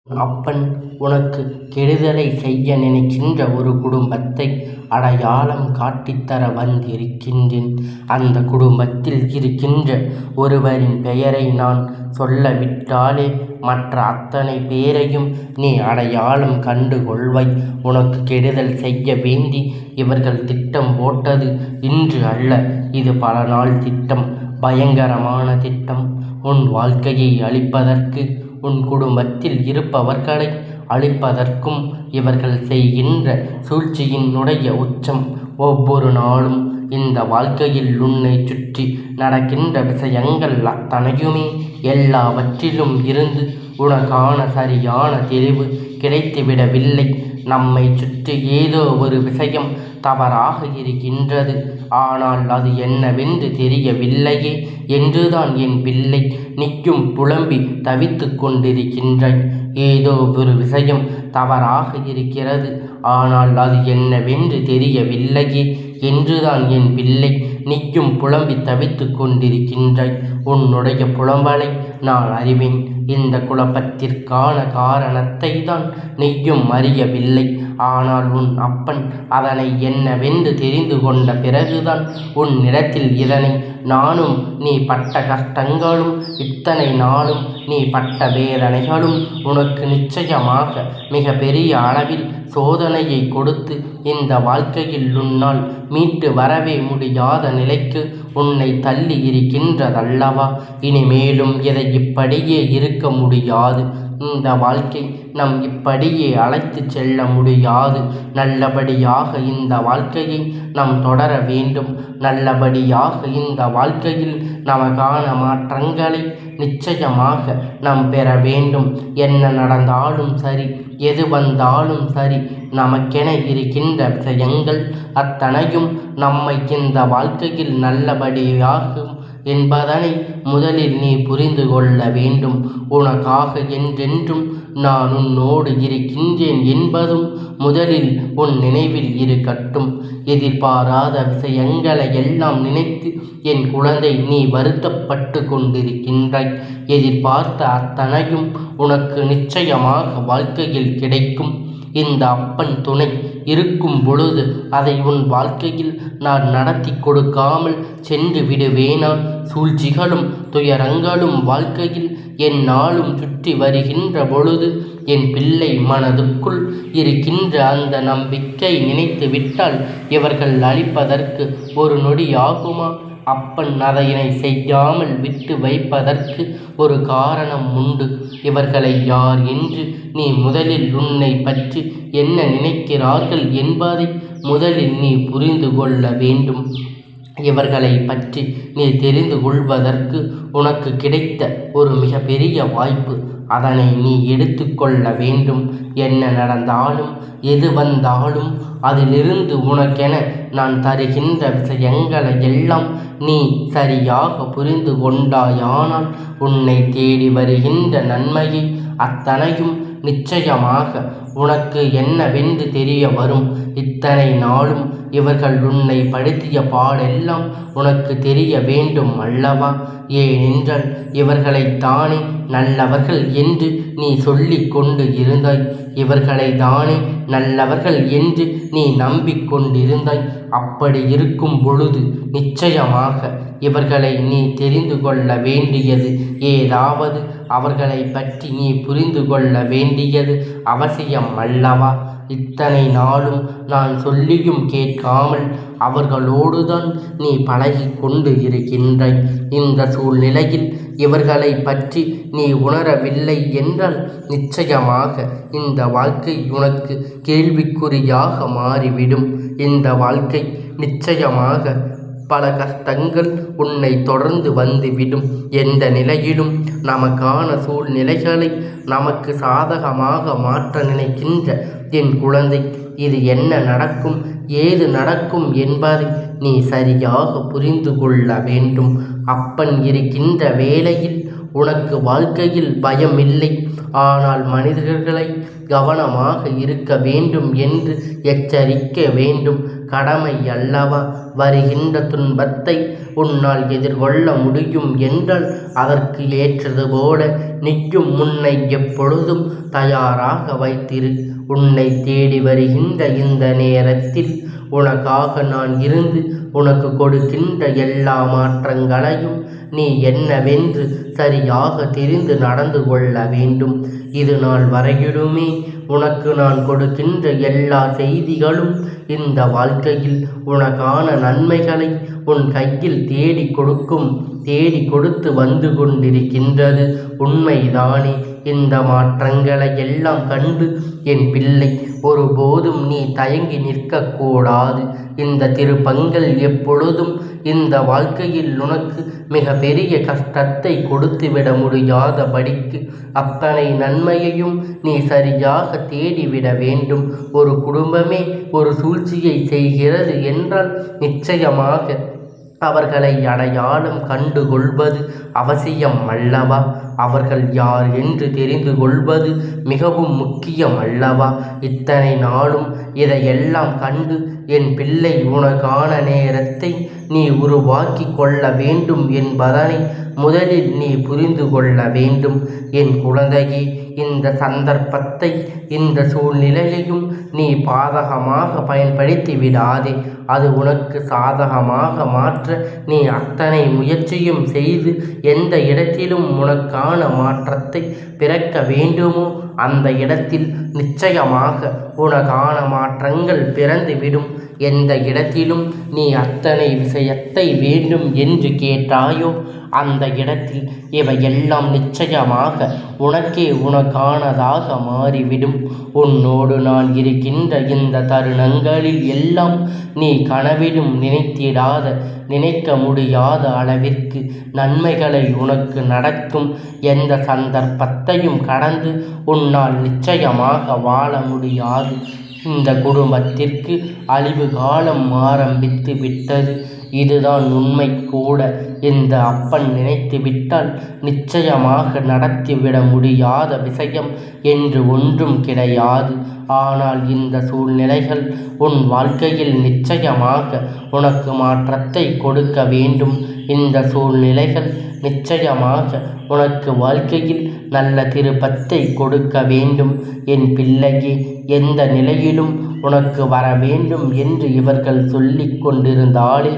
அப்பன் உனக்கு கெடுதலை செய்ய நினைக்கின்ற ஒரு குடும்பத்தை அடையாளம் காட்டித்தர வந்திருக்கின்றேன். அந்த குடும்பத்தில் இருக்கின்ற ஒருவரின் பெயரை நான் சொல்லவிட்டாலே மற்ற அத்தனை பேரையும் நீ அடையாளம் கண்டு கொள்வாய். உனக்கு கெடுதல் செய்ய வேண்டி இவர்கள் திட்டம் போட்டது இன்று அல்ல, இது பல நாள் திட்டம், பயங்கரமான திட்டம். உன் வாழ்க்கையை அழிப்பதற்கு, உன் குடும்பத்தில் இருப்பவர்களை அழிப்பதற்கும் இவர்கள் செய்கின்ற சூழ்ச்சியினுடைய உச்சம். ஒவ்வொரு நாளும் இந்த வாழ்க்கையில் உன்னை சுற்றி நடக்கின்ற விஷயங்கள் அத்தனையுமே எல்லாவற்றிலும் இருந்து உனக்கான சரியான தெளிவு கிடைத்துவிடவில்லை. நம்மை சுற்றி ஏதோ ஒரு விஷயம் தவறாக இருக்கின்றது, ஆனால் அது என்னவென்று தெரியவில்லையே என்றுதான் என் பிள்ளை நிற்கும் புலம்பி தவித்து கொண்டிருக்கின்றாய். ஏதோ ஒரு விஷயம் தவறாக இருக்கிறது, ஆனால் அது என்னவென்று தெரியவில்லையே என்றுதான் என் பிள்ளை நிற்கும் புலம்பி தவித்து கொண்டிருக்கின்றாய். உன்னுடைய புலம்பலை நான் அறிவேன். இந்த குழப்பத்திற்கான காரணத்தை தான் நீயும் அறியவில்லை. ஆனால் உன் அப்பன் அதனை என்னவென்று தெரிந்து கொண்ட பிறகுதான் உன்னிடத்தில் இதனை நானும் நீ பட்ட கஷ்டங்களும் இத்தனை நாளும் நீ பட்ட வேதனைகளும் உனக்கு நிச்சயமாக மிக பெரிய அளவில் சோதனையை கொடுத்து இந்த வாழ்க்கையில் உன்னால் மீட்டு வரவே முடியாத நிலைக்கு உன்னை தள்ளி இருக்கின்றதல்லவா. இனிமேலும் இதை இப்படியே இருக்க முடியாது. இந்த வாழ்க்கை நம் இப்படியே அழைத்து செல்ல முடியாது. நல்லபடியாக இந்த வாழ்க்கையை நாம் தொடர வேண்டும். நல்லபடியாக இந்த வாழ்க்கையில் நமக்கான மாற்றங்களை நிச்சயமாக நாம் பெற வேண்டும். என்ன நடந்தாலும் சரி, எது வந்தாலும் சரி, நமக்கென இருக்கின்ற விஷயங்கள் அத்தனையும் நம்மை இந்த வாழ்க்கையில் நல்லபடியாகும் என்பதனை முதலில் நீ புரிந்து கொள்ள வேண்டும். உனக்காக என்றென்றும் நான் உன்னோடு இருக்கின்றேன் என்பதும் முதலில் உன் நினைவில் இருக்கட்டும். எதிர்பாராத விஷயங்களை எல்லாம் நினைத்து என் குழந்தை நீ வருத்தப்பட்டு கொண்டிருக்கின்றாய். எதிர்பார்த்த அத்தனையும் உனக்கு நிச்சயமாக வாழ்க்கையில் கிடைக்கும். இந்த அப்பன் துணை இருக்கும் பொழுது அதை உன் வாழ்க்கையில் நான் நடத்தி கொடுக்காமல் சென்று விடுவேனா? சூழ்ச்சிகளும் துயரங்களும் வாழ்க்கையில் எந்நாளும் சுற்றி வருகின்ற பொழுது என் பிள்ளை மனதுக்குள் இருக்கின்ற அந்த நம்பிக்கை நினைத்து விட்டால் இவர்கள் அழிப்பதற்கு ஒரு நொடி ஆகுமா? அப்பன் அதனை செய்யாமல் விட்டு வைப்பதற்கு ஒரு காரணம் உண்டு. இவர்களை யார் என்று நீ முதலில் உன்னை பற்றி என்ன நினைக்கிறார்கள் என்பதை முதலில் நீ புரிந்து கொள்ள வேண்டும். இவர்களை பற்றி நீ தெரிந்து கொள்வதற்கு உனக்கு கிடைத்த ஒரு மிகப்பெரிய வாய்ப்பு. அதனை நீ எடுத்துக்கொள்ள வேண்டும். என்ன நடந்தாலும் எது வந்தாலும் அதிலிருந்து உனக்கென நான் தருகின்ற விஷயங்களை எல்லாம் நீ சரியாக புரிந்து கொண்டாயானால் உன்னை தேடி வருகின்ற நன்மையை அத்தனையும் நிச்சயமாக உனக்கு என்னவென்று தெரிய வரும். இத்தனை நாளும் இவர்கள் உன்னை படுத்திய பாடெல்லாம் உனக்கு தெரிய வேண்டும் அல்லவா? ஏனென்றால் இவர்களை தானே நல்லவர்கள் என்று நீ சொல்லிக் கொண்டு இருந்தாய். இவர்களை தானே நல்லவர்கள் என்று நீ நம்பிக்கொண்டிருந்தாய். அப்படி இருக்கும் பொழுது நிச்சயமாக இவர்களை நீ தெரிந்து கொள்ள வேண்டியது ஏதாவது அவர்களை பற்றி நீ புரிந்து கொள்ள வேண்டியது அவசியம் அல்லவா? இத்தனை நாளும் நான் சொல்லியும் கேட்காமல் அவர்களோடுதான் நீ பழகி கொண்டு இருக்கின்றாய். இந்த சூழ்நிலையில் இவர்களை பற்றி நீ உணரவில்லை என்றால் நிச்சயமாக இந்த வாழ்க்கை உனக்கு கேள்விக்குறியாக மாறிவிடும். இந்த வாழ்க்கை நிச்சயமாக பல கஷ்டங்கள் உன்னை தொடர்ந்து வந்துவிடும். எந்த நிலையிலும் நமக்கான சூழ்நிலைகளை நமக்கு சாதகமாக மாற்ற நினைக்கின்ற என் குழந்தை, இது என்ன நடக்கும், ஏது நடக்கும் என்பதை நீ சரியாக புரிந்து கொள்ள வேண்டும். அப்பன் இருக்கின்ற வேளையில் உனக்கு வாழ்க்கையில் பயம் இல்லை. ஆனால் மனிதர்களை கவனமாக இருக்க வேண்டும் என்று எச்சரிக்க வேண்டும். கடமை அல்லவா? வருகின்ற துன்பத்தை உன்னால் எதிர்கொள்ள முடியும் என்றால் அதற்கு ஏற்றது போல நிற்கும் முன்னை எப்பொழுதும் தயாராக வைத்திரு. உன்னை தேடி வருகின்ற இந்த நேரத்தில் உனக்காக நான் இருந்து உனக்கு கொடுக்கின்ற எல்லா மாற்றங்களையும் நீ என்னவென்று சரியாக தெரிந்து நடந்து கொள்ள வேண்டும். இது நாள் வரையிலுமே உனக்கு நான் கொடுக்கின்ற எல்லா செய்திகளும் இந்த வாழ்க்கையில் உனக்கான நன்மைகளை உன் கையில் தேடி கொடுத்து வந்து கொண்டிருக்கின்றது. உண்மைதானே? இந்த மாற்றங்களை எல்லாம் கண்டு என் பிள்ளை ஒருபோதும் நீ தயங்கி நிற்கக்கூடாது. இந்த திருப்பங்கள் எப்பொழுதும் இந்த வாழ்க்கையில் உனக்கு மிக பெரிய கஷ்டத்தை கொடுத்துவிட முடியாதபடிக்கு அத்தனை நன்மையையும் நீ சரியாக தேடிவிட வேண்டும். ஒரு குடும்பமே ஒரு சூழ்ச்சியை செய்கிறது என்றால் நிச்சயமாக அவர்களை அடையாளம் கண்டு கொள்வது அவசியம் அல்லவா? அவர்கள் யார் என்று தெரிந்து கொள்வது மிகவும் முக்கியம் அல்லவா? இத்தனை நாளும் இதையெல்லாம் கண்டு என் பிள்ளை உனக்கான நேரத்தை நீ உருவாக்கி கொள்ள வேண்டும் என்பதனை முதலில் நீ புரிந்து கொள்ள வேண்டும். என் குழந்தையே, இந்த சந்தர்ப்பத்தை இந்த சூழ்நிலையையும் நீ பாதகமாக பயன்படுத்தி விடாதே. அது உனக்கு சாதகமாக மாற்ற நீ அத்தனை முயற்சியும் செய்து எந்த இடத்திலும் உனக்கான மாற்றத்தை பிறக்க வேண்டுமோ அந்த இடத்தில் நிச்சயமாக உனக்கான மாற்றங்கள் பிறந்துவிடும். எந்த இடத்திலும் நீ அத்தனை விஷயத்தை வேண்டும் என்று கேட்டாயோ அந்த இடத்தில் இவையெல்லாம் நிச்சயமாக உனக்கானதாக மாறிவிடும். உன்னோடு நான் இருக்கின்ற இந்த தருணங்களில் எல்லாம் நீ கனவிலும் நினைக்க முடியாத அளவிற்கு நன்மைகளை உனக்கு நடக்கும். எந்த சந்தர்ப்பத்தையும் கடந்து உன்னால் நிச்சயமாக வாழ முடியாது. இந்த குடும்பத்திற்கு அழிவு காலம் ஆரம்பித்து விட்டது. இதுதான் உண்மை கூட. இந்த அப்பன் நினைத்து விட்டால் நிச்சயமாக நடத்திவிட முடியாத விஷயம் என்று ஒன்றும் கிடையாது. ஆனால் இந்த சூழ்நிலைகள் உன் வாழ்க்கையில் நிச்சயமாக உனக்கு மாற்றத்தை கொடுக்க வேண்டும். இந்த சூழ்நிலைகள் நிச்சயமாக உனக்கு வாழ்க்கையில் நல்ல திருப்பத்தை கொடுக்க வேண்டும். என் பிள்ளையே, எந்த நிலையிலும் உனக்கு வர வேண்டும் என்று இவர்கள் சொல்லிக் கொண்டிருந்தாலே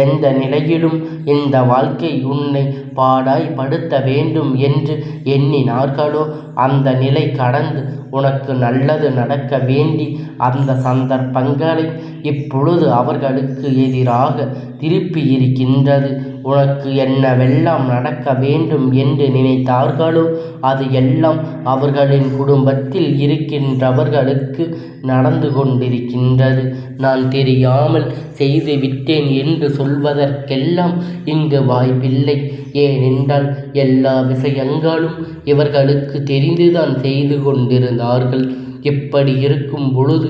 எந்த நிலையிலும் இந்த வாழ்க்கை உன்னை பாடாய்படுத்த வேண்டும் என்று எண்ணினார்களோ அந்த நிலை கடந்து உனக்கு நல்லது நடக்க வேண்டி அந்த சந்தர்ப்பங்களை இப்பொழுது அவர்களுக்கு எதிராக திருப்பி இருக்கின்றது. உனக்கு என்னவெல்லாம் நடக்க வேண்டும் என்று நினைத்தார்களோ அது எல்லாம் அவர்களின் குடும்பத்தில் இருக்கின்றவர்களுக்கு நடந்து கொண்டிருக்கின்றது. நான் தெரியாமல் செய்துவிட்டேன் என்று சொல்வதற்கெல்லாம் இங்கு வாய்ப்பில்லை. ஏனென்றால் எல்லா விஷயங்களும் இவர்களுக்கு தெரிந்துதான் செய்து கொண்டிருந்தார்கள். இப்படி இருக்கும் பொழுது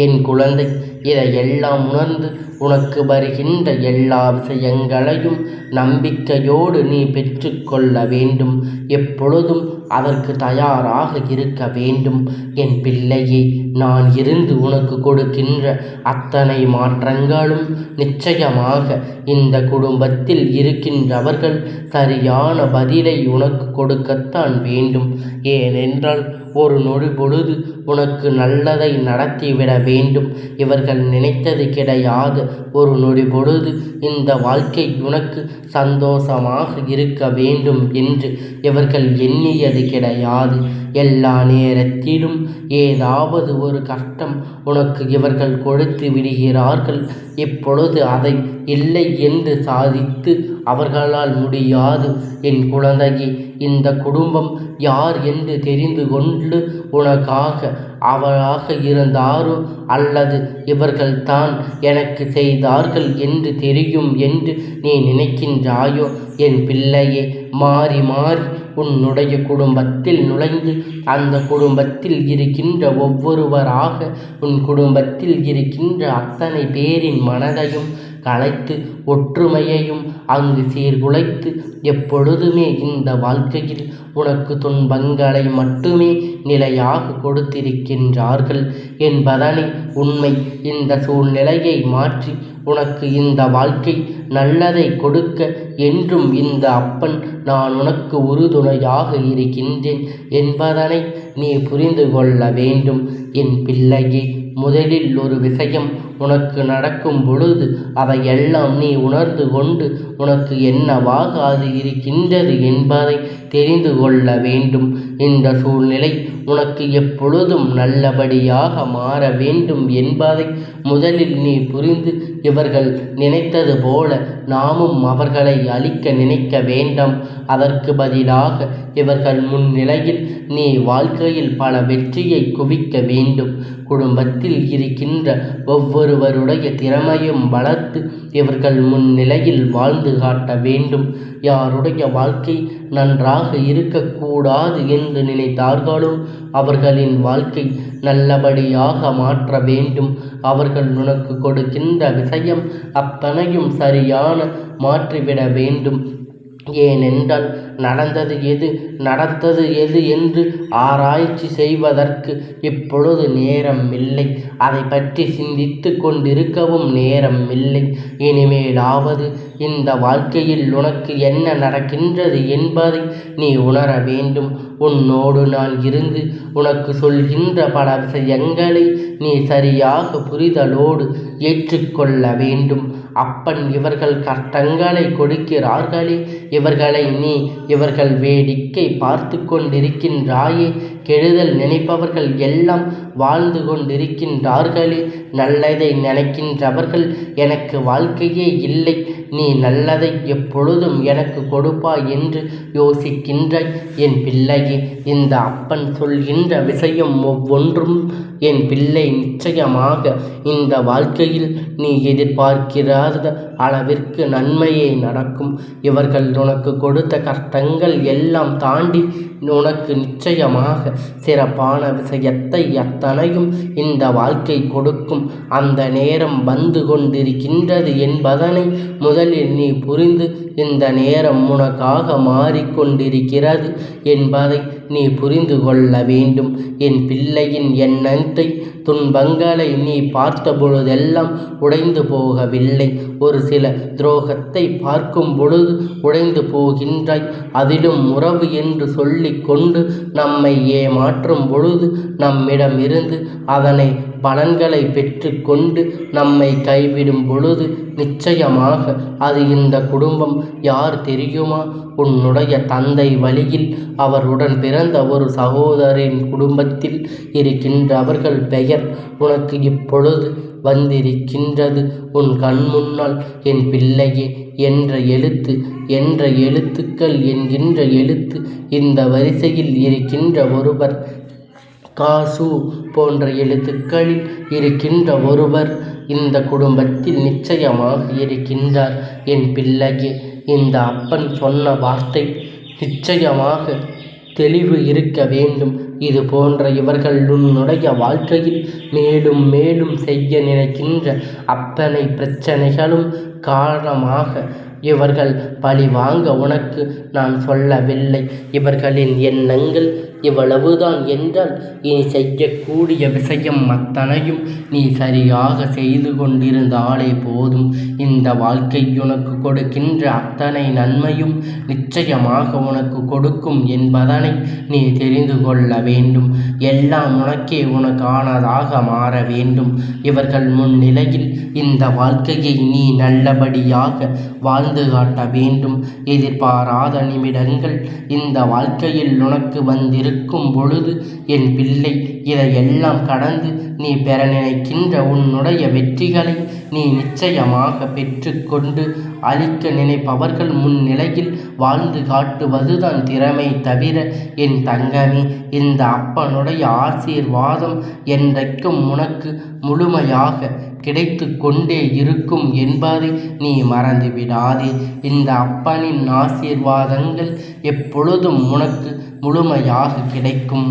என் குழந்தை, இதையெல்லாம் உணர்ந்து உனக்கு வருகின்ற எல்லா விஷயங்களையும் நம்பிக்கையோடு நீ பெற்றுக்கொள்ள வேண்டும். எப்பொழுதும் அதற்கு தயாராக இருக்க வேண்டும். என் பிள்ளையே, நான் இருந்து உனக்கு கொடுக்கின்ற அத்தனை மாற்றங்களும் நிச்சயமாக இந்த குடும்பத்தில் இருக்கின்றவர்கள் சரியான பதிலை உனக்கு கொடுக்கத்தான் வேண்டும். ஏனென்றால் ஒரு நொடி பொழுது உனக்கு நல்லதை நடத்திவிட வேண்டும். இவர்கள் நினைத்தது கிடையாது. ஒரு நொடி பொழுது இந்த வாழ்க்கை உனக்கு சந்தோஷமாக இருக்க வேண்டும் என்று இவர்கள் எண்ணியது கிடையாது. எல்லா நேரத்திலும் ஏதாவது ஒரு கஷ்டம் உனக்கு இவர்கள் கொடுத்து விடுகிறார்கள். இப்பொழுது அதை இல்லை என்று சாதித்து அவர்களால் முடியாது. என் குழந்தையே, இந்த குடும்பம் யார் என்று தெரிந்து கொண்டு உனக்காக அவராக இருந்தாரோ அல்லது இவர்கள்தான் எனக்கு செய்தார்கள் என்று தெரியும் என்று நீ நினைக்கின்றாயோ என் பிள்ளையே, மாறி மாறி உன்னுடைய குடும்பத்தில் நுழைந்து அந்த குடும்பத்தில் இருக்கின்ற ஒவ்வொருவராக உன் குடும்பத்தில் இருக்கின்ற அத்தனை பேரின் மனதையும் கலைத்து ஒற்றுமையையும் அங்கு சீர்குலைத்து எப்பொழுதுமே இந்த வாழ்க்கையில் உனக்கு துன்பங்களை மட்டுமே நிலையாக கொடுத்திருக்கின்றார்கள் என்பதனை உண்மை. இந்த சூழ்நிலையை மாற்றி உனக்கு இந்த வாழ்க்கை நல்லதை கொடுக்க என்றும் இந்த அப்பன் நான் உனக்கு உறுதுணையாக இருக்கின்றேன் என்பதனை நீ புரிந்து கொள்ள வேண்டும் என் பிள்ளையே. முதலில் ஒரு விஷயம் உனக்கு நடக்கும் பொழுது அதையெல்லாம் நீ உணர்ந்து கொண்டு உனக்கு என்னவாக அது இருக்கின்றது என்பதை தெரிந்து கொள்ள வேண்டும். இந்த சூழ்நிலை உனக்கு எப்பொழுதும் நல்லபடியாக மாற வேண்டும் என்பதை முதலில் நீ புரிந்து இவர்கள் நினைத்தது போல நாமும் அவர்களை அழிக்க நினைக்க வேண்டாம். அதற்கு பதிலாக இவர்கள் முன்னிலையில் நீ வாழ்க்கையில் பல வெற்றியை குவிக்க வேண்டும். குடும்பத்தில் இருக்கின்ற ஒவ்வொருவருடைய திறமையும் வளர்த்து இவர்கள் முன்னிலையில் வாழ்ந்து காட்ட வேண்டும். யாருடைய வாழ்க்கை நன்றாக இருக்கக்கூடாது என்று நினைத்தார்களோ அவர்களின் வாழ்க்கை நல்லபடியாக மாற்ற வேண்டும். அவர்கள் உனக்கு கொடுக்கின்ற விஷயம் அத்தனையும் சரியான மாற்றிவிட வேண்டும். ஏனென்றால் நடந்தது எது என்று ஆராய்ச்சி செய்வதற்கு இப்பொழுது நேரம் இல்லை. அதை பற்றி சிந்தித்து கொண்டிருக்கவும் நேரம் இல்லை. இனிமேலாவது இந்த வாழ்க்கையில் உனக்கு என்ன நடக்கின்றது என்பதை நீ உணர வேண்டும். உன்னோடு நான் இருந்து உனக்கு சொல்கின்ற பல விஷயங்களை நீ சரியாக புரிதலோடு ஏற்றுக்கொள்ள வேண்டும். அப்பன் இவர்கள் கஷ்டங்களை கொடுக்கிறார்களே, இவர்கள் வேடிக்கை பார்த்து கொண்டிருக்கின்றாயே, கெடுதல் நினைப்பவர்கள் எல்லாம் வாழ்ந்து கொண்டிருக்கின்றார்களே, நல்லதை நினைக்கின்றவர்கள் எனக்கு வாழ்க்கையே இல்லை, நீ நல்லதை எப்பொழுதும் எனக்கு கொடுப்பாய் என்று யோசிக்கின்றாய் என் பிள்ளையே. இந்த அப்பன் சொல்கின்ற விஷயம் ஒவ்வொன்றும் என் பிள்ளை நிச்சயமாக இந்த வாழ்க்கையில் நீ எதிர்பார்க்கிறாத அளவிற்கு நன்மையே நடக்கும். இவர்கள் உனக்கு கொடுத்த கஷ்டங்கள் எல்லாம் தாண்டி உனக்கு நிச்சயமாக சிறப்பான விஷயத்தை அத்தனையும் இந்த வாழ்க்கை கொடுக்கும். அந்த நேரம் வந்து கொண்டிருக்கின்றது என்பதனை முதலில் நீ புரிந்து இந்த நேரம் உனக்காக மாறிக்கொண்டிருக்கிறது என்பதை நீ புரிந்து கொள்ள வேண்டும். என் பிள்ளையின் எண்ணத்தை துன்பங்களை நீ பார்த்த பொழுதெல்லாம் உடைந்து போகவில்லை. ஒரு சில துரோகத்தை பார்க்கும் பொழுது உடைந்து போகின்றாய். அதிலும் உறவு என்று சொல்லிக் கொண்டு நம்மை ஏமாற்றும் பொழுது நம்மிடமிருந்து அதனை பலன்களை பெற்று கொண்டு நம்மை கைவிடும் பொழுது நிச்சயமாக அது இந்த குடும்பம் யார் தெரியுமா? உன்னுடைய தந்தை வழியில் அவருடன் பிறந்த ஒரு சகோதரின் குடும்பத்தில் இருக்கின்றவர்கள் பெயர் உனக்கு இப்பொழுது வந்திருக்கின்றது உன் கண் முன்னால். என் பிள்ளையே, என்ற எழுத்துக்கள் என்கின்ற எழுத்து இந்த வரிசையில் இருக்கின்ற ஒருவர், காசு போன்ற எழுத்துக்களில் இருக்கின்ற ஒருவர் இந்த குடும்பத்தில் நிச்சயமாக இருக்கின்றார் என் பிள்ளையே. இந்த அப்பன் சொன்ன வார்த்தை நிச்சயமாக தெளிவு இருக்க வேண்டும். இது போன்ற இவர்கள் உன்னுடைய வாழ்க்கையில் மேலும் மேலும் செய்ய நினைக்கின்ற அத்தனை பிரச்சனைகளும் காரணமாக இவர்கள் பழி வாங்க உனக்கு நான் சொல்லவில்லை. இவர்களின் எண்ணங்கள் இவ்வளவுதான் என்றால் இனி செய்யக்கூடிய விஷயம் அத்தனையும் நீ சரியாக செய்து கொண்டிருந்தாலே போதும். இந்த வாழ்க்கை உனக்கு கொடுக்கின்ற அத்தனை நன்மையும் நிச்சயமாக உனக்கு கொடுக்கும் என்பதனை நீ தெரிந்து கொள்ள வேண்டும். எல்லாம் உனக்கானதாக மாற வேண்டும். இவர்கள் முன்னிலையில் இந்த வாழ்க்கையை நீ நல்லபடியாக வாழ்ந்து காட்ட வேண்டும். எதிர்பாராத நிமிடங்கள் இந்த வாழ்க்கையில் உனக்கு வந்திருக்கும் பொழுது என் பிள்ளை, இதையெல்லாம் கடந்து நீ பெற நினைக்கின்ற உன்னுடைய வெற்றிகளை நீ நிச்சயமாக பெற்றுக்கொண்டு அழிக்க நினைப்பவர்கள் முன்னிலையில் வாழ்ந்து காட்டுவதுதான் திறமை தவிர என் தங்கமே, இந்த அப்பனுடைய ஆசீர்வாதம் என்றைக்கும் உனக்கு முழுமையாக கிடைத்து கொண்டே இருக்கும் என்பதை நீ மறந்துவிடாதே. இந்த அப்பனின் ஆசீர்வாதங்கள் எப்பொழுதும் உனக்கு முழுமையாக கிடைக்கும்.